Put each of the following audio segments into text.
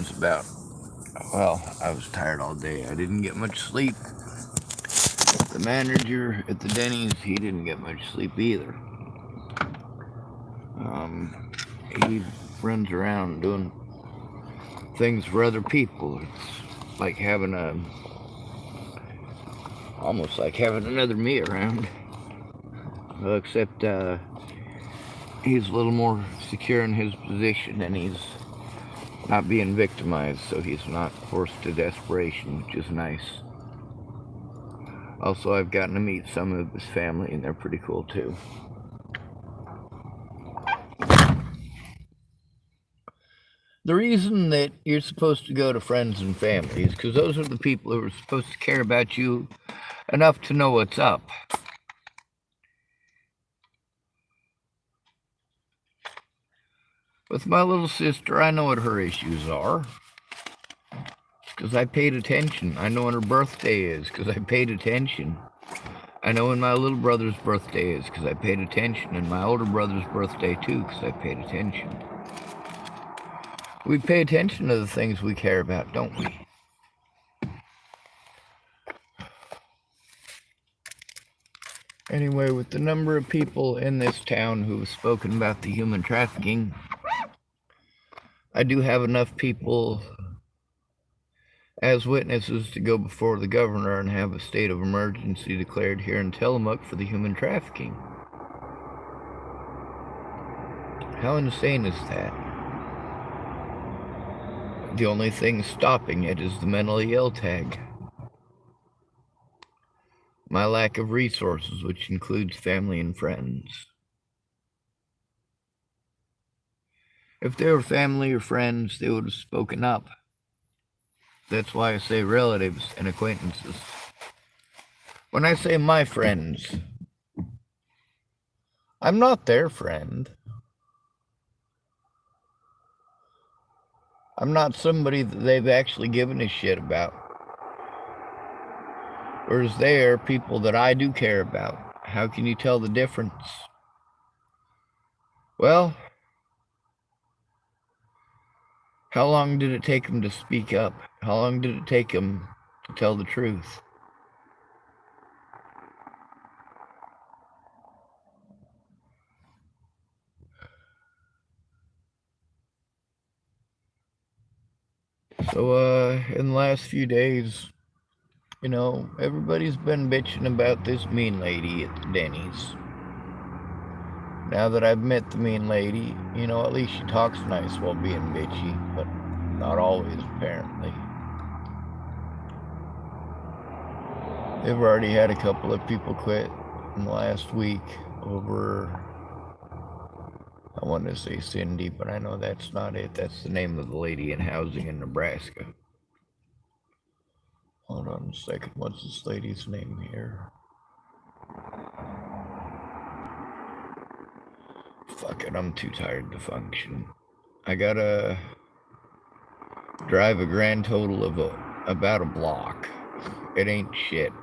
was about, well, I was tired all day. I didn't get much sleep. The manager at the Denny's, he didn't get much sleep either. He runs around doing things for other people. It's like having almost like having another me around. Well, except he's a little more secure in his position and he's not being victimized, so he's not forced to desperation, which is nice. Also, I've gotten to meet some of his family, and they're pretty cool too. The reason that you're supposed to go to friends and family is because those are the people who are supposed to care about you enough to know what's up. With my little sister, I know what her issues are. It's because I paid attention. I know when her birthday is because I paid attention. I know when my little brother's birthday is because I paid attention, and my older brother's birthday too because I paid attention. We pay attention to the things we care about, don't we? Anyway, with the number of people in this town who have spoken about the human trafficking, I do have enough people as witnesses to go before the governor and have a state of emergency declared here in Tillamook for the human trafficking. How insane is that? The only thing stopping it is the mentally ill tag. My lack of resources, which includes family and friends. If they were family or friends, they would have spoken up. That's why I say relatives and acquaintances. When I say my friends, I'm not their friend. I'm not somebody that they've actually given a shit about. Whereas they are people that I do care about. How can you tell the difference? Well, how long did it take them to speak up? How long did it take them to tell the truth? So, in the last few days, you know, everybody's been bitching about this mean lady at the Denny's. Now that I've met the mean lady, you know, at least she talks nice while being bitchy, but not always, apparently. They've already had a couple of people quit in the last week over, I want to say Cindy, but I know that's not it. That's the name of the lady in housing in Nebraska. Hold on a second. What's this lady's name here? Fuck it, I'm too tired to function. I gotta drive a grand total of about a block. It ain't shit,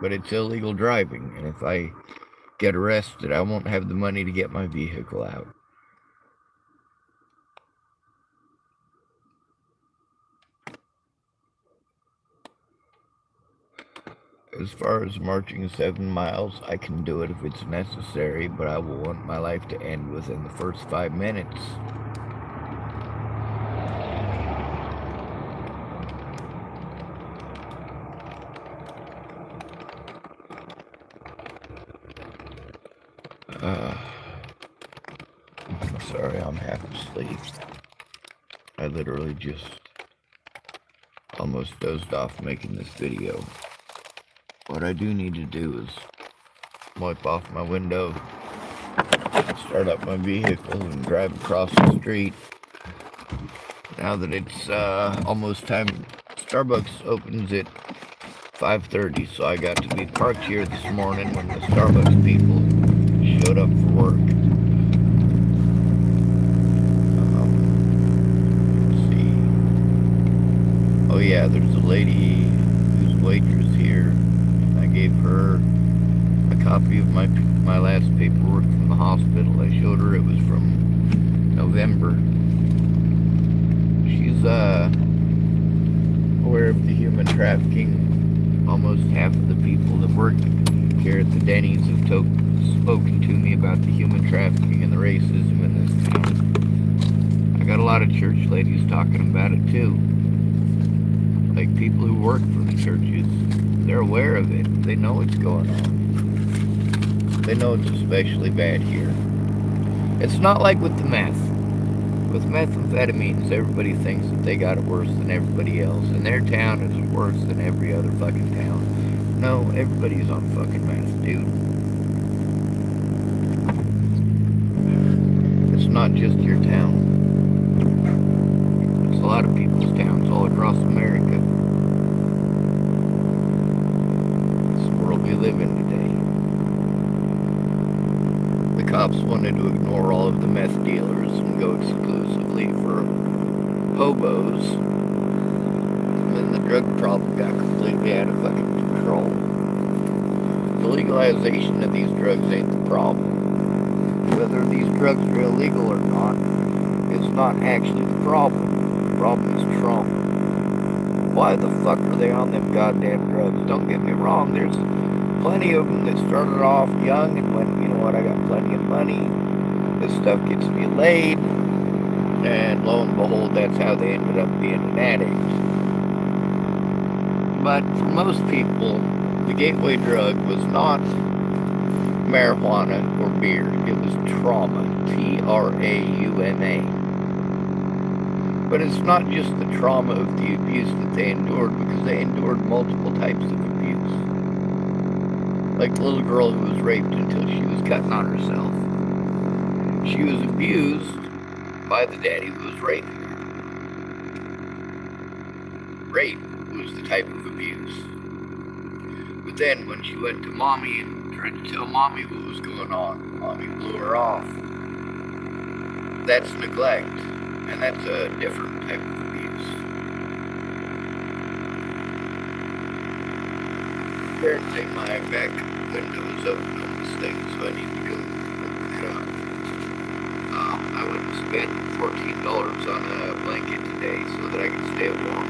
but it's illegal driving, and if I get arrested, I won't have the money to get my vehicle out. As far as marching 7 miles, I can do it if it's necessary, but I will want my life to end within the first 5 minutes. Sorry, I'm half asleep. I literally just almost dozed off making this video. What I do need to do is wipe off my window, start up my vehicle, and drive across the street. Now that it's almost time, Starbucks opens at 5:30, so I got to be parked here this morning when the Starbucks people showed up for work. Let's see. Oh yeah, there's a lady who's waitress here. I gave her a copy of my last paperwork from the hospital. I showed her it was from November. She's of the human trafficking. Almost half of the people that work here at the Denny's have spoken to me about the human trafficking and the racism in this town. I got a lot of church ladies talking about it too. Like people who work for the churches. They're aware of it. They know what's going on. They know it's especially bad here. It's not like with the meth. With methamphetamines, everybody thinks that they got it worse than everybody else, and their town is worse than every other fucking town. No, everybody's on fucking meth, dude. It's not just your town. It's a lot of people's towns all across America. It's the world we live in today. The cops wanted to ignore all of the meth dealers and go exclusively for hobos. And then the drug problem got completely out of fucking control. The legalization of these drugs ain't the problem. Whether these drugs are illegal or not is not actually the problem. The problem is trauma. Why the fuck are they on them goddamn drugs? Don't get me wrong, there's plenty of them that started off young and went, you know what, I got plenty of money, this stuff gets me laid, and lo and behold, that's how they ended up being an addict. But for most people, the gateway drug was not marijuana or beer, it was trauma, Trauma. But it's not just the trauma of the abuse that they endured, because they endured multiple types of abuse. Like the little girl who was raped until she was cutting on herself. She was abused by the daddy who was raping her. Rape was the type of abuse. But then when she went to mommy and tried to tell mommy what was going on, mommy blew her off. That's neglect. And that's a different type of abuse. Apparently my back window is open on this thing, so I need to go open it up. I went and spent $14 on a blanket today so that I could stay warm.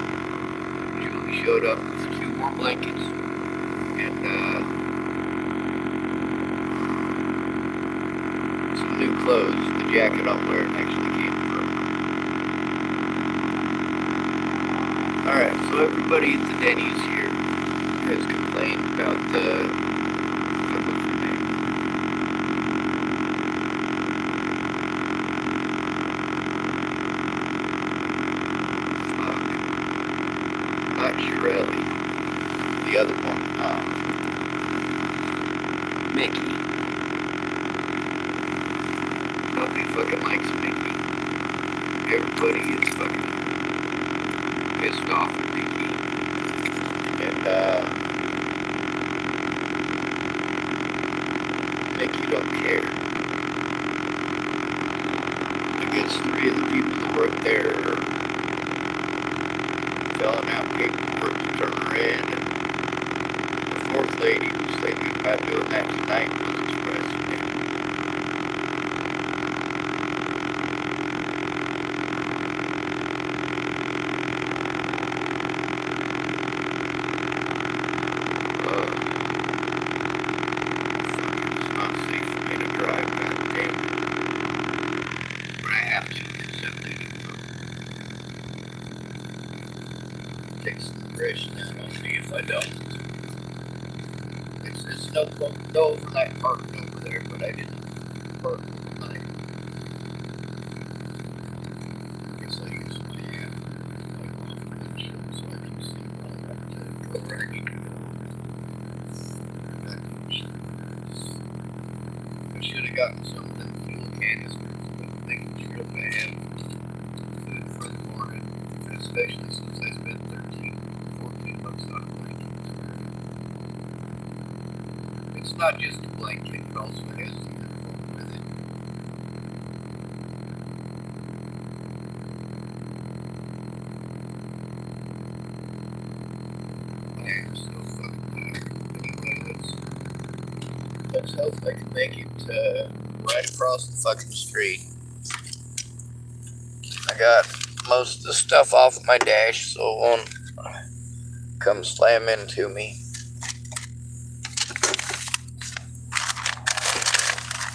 Julie showed up with 2 more blankets. And some new clothes. The jacket I'm wearing actually came from. Alright, so everybody at the Denny's here has complained about the not Shirley, the other one, Mickey. Nobody fucking likes Mickey. Everybody is fucking pissed off at Mickey. And, Mickey don't care. I guess 3 of the people that work there are filling out paperwork to turn her in. And the 4th lady was thinking about doing that tonight was expressing it. Takes some aggression out on me if I don't. It's no overnight parking over there, but I didn't park overnight. I guess I use my app. I go off my insurance so I can see when I have to go where I need to go. I should have gotten some of them fuel canisters, but making sure if I have food for the morning, especially since I spent $14 on a blanket. It's not just a blanket, it also has the uniform with it. I am so fucking tired. Anyway, let's hope I can make it right across the fucking street. I got most of the stuff off my dash, so it won't come slam into me.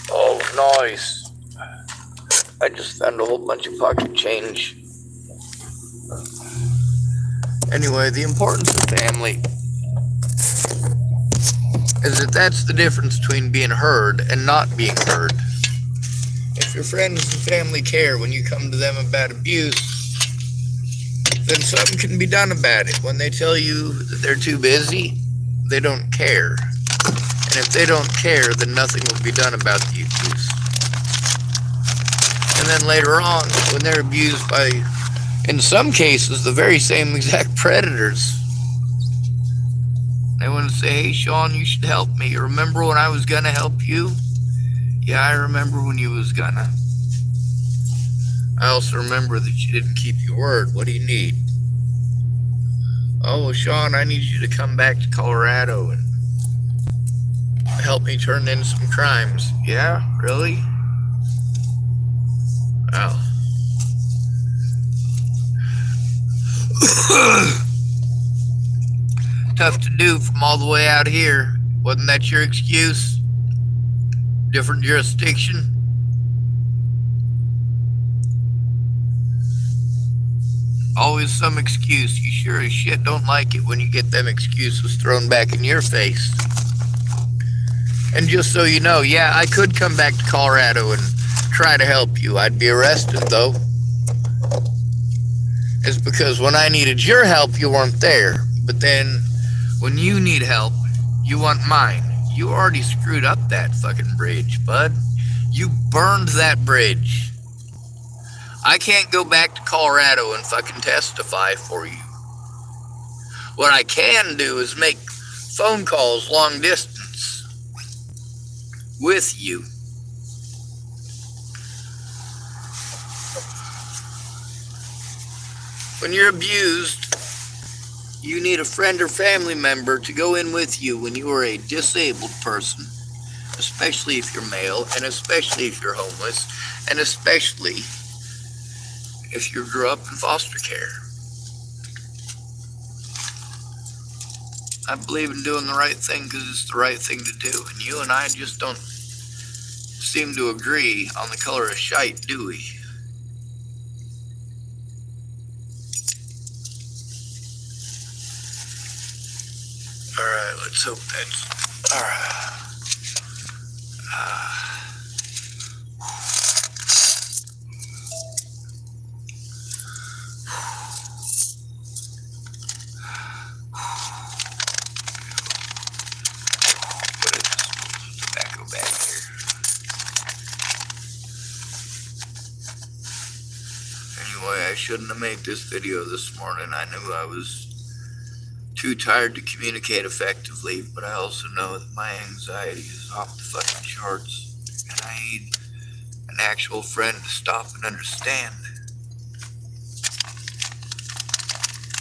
Oh, nice. I just found a whole bunch of pocket change. Anyway, the importance of family is that that's the difference between being heard and not being heard. If your friends and family care when you come to them about abuse, then something can be done about it. When they tell you that they're too busy, they don't care. And if they don't care, then nothing will be done about the abuse. And then later on, when they're abused by, in some cases, the very same exact predators, they want to say, hey, Sean, you should help me. Remember when I was going to help you? Yeah, I remember when you was gonna. I also remember that you didn't keep your word. What do you need? Oh, well, Sean, I need you to come back to Colorado and help me turn in some crimes. Yeah, really? Well. Tough to do from all the way out here. Wasn't that your excuse? Different jurisdiction? Always some excuse. You sure as shit don't like it when you get them excuses thrown back in your face. And just so you know, yeah, I could come back to Colorado and try to help you. I'd be arrested, though. It's because when I needed your help, you weren't there. But then, when you need help, you want mine. You already screwed up that fucking bridge, bud. You burned that bridge. I can't go back to Colorado and fucking testify for you. What I can do is make phone calls long distance with you. When you're abused, you need a friend or family member to go in with you when you are a disabled person, especially if you're male, and especially if you're homeless, and especially if you grew up in foster care. I believe in doing the right thing because it's the right thing to do, and you and I just don't seem to agree on the color of shite, do we? Alright, let's hope that's... Alright. Put this tobacco back here. Anyway, I shouldn't have made this video this morning. I knew I was too tired to communicate effectively, but I also know that my anxiety is off the fucking charts, and I need an actual friend to stop and understand.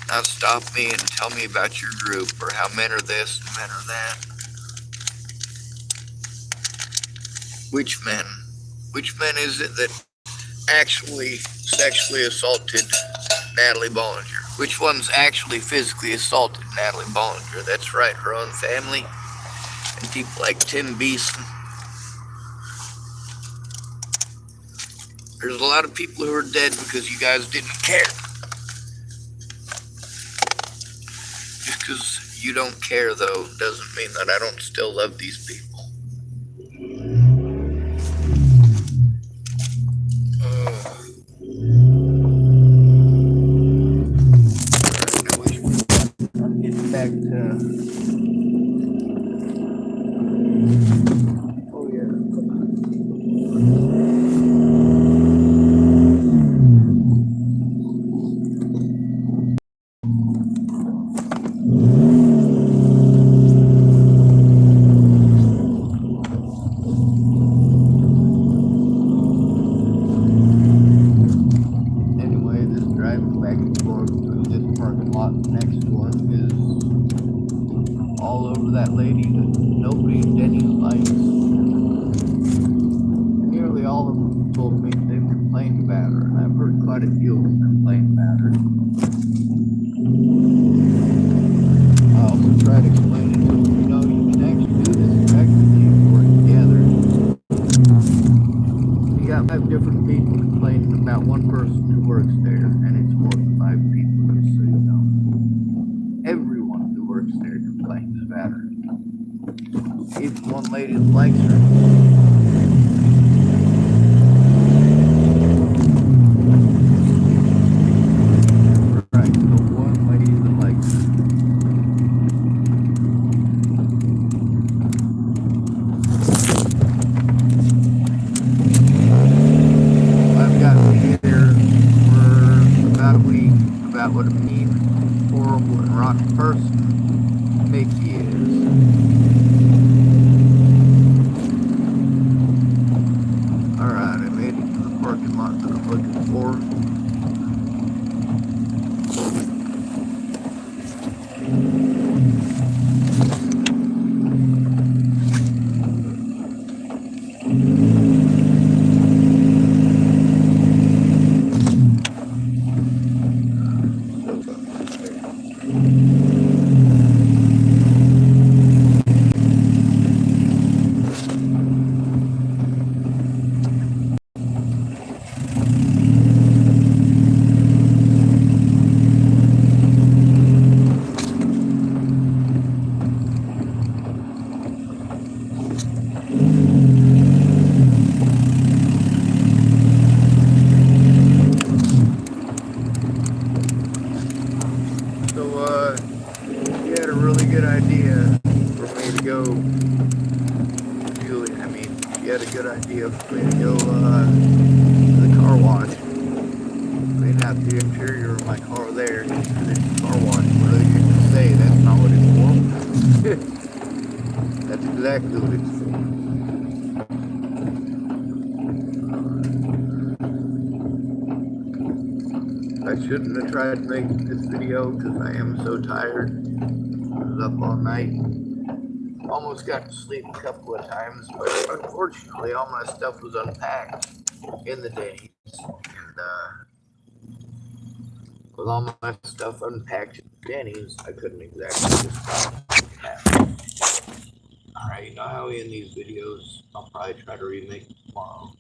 Not stop me and tell me about your group, or how men are this and men are that. Which men? Which men is it that actually sexually assaulted Natalie Bollinger? Which one's actually physically assaulted Natalie Bollinger? That's right, her own family and people like Tim Beeson. There's a lot of people who are dead because you guys didn't care. Just because you don't care, though, doesn't mean that I don't still love these people. Back to oh yeah. Anyway, this driving back and forth between this parking lot and the next one is all over that lady that nobody in Denny's likes. Nearly all of them told me they've complained about her, and I've heard quite a few of them complain about her. lady that likes her. Right, the one lady that likes her. I've got to be there for about a week about what a mean, horrible, and rotten person Mickey is. Alright, I made it to the parking lot that I'm looking for. He had a really good idea for me to go he had a good idea for me to go to the car wash. Clean out the interior of my car there, just for the car wash. What are you going to say? That's not what it's for. That's exactly what it's for. I shouldn't have tried to make this video because I am so tired. I was up all night. Almost got to sleep a couple of times, but unfortunately all my stuff was unpacked in the Denny's. And with all my stuff unpacked in the Denny's, I couldn't exactly just Alright, you know how we end these videos? I'll probably try to remake it tomorrow.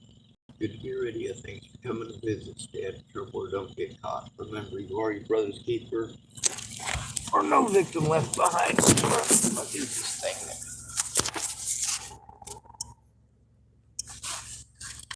Good to be ready. Thanks for coming to visit. Stay out of trouble or don't get caught. Remember, you are your brother's keeper, or no victim left behind. I'll do this thing.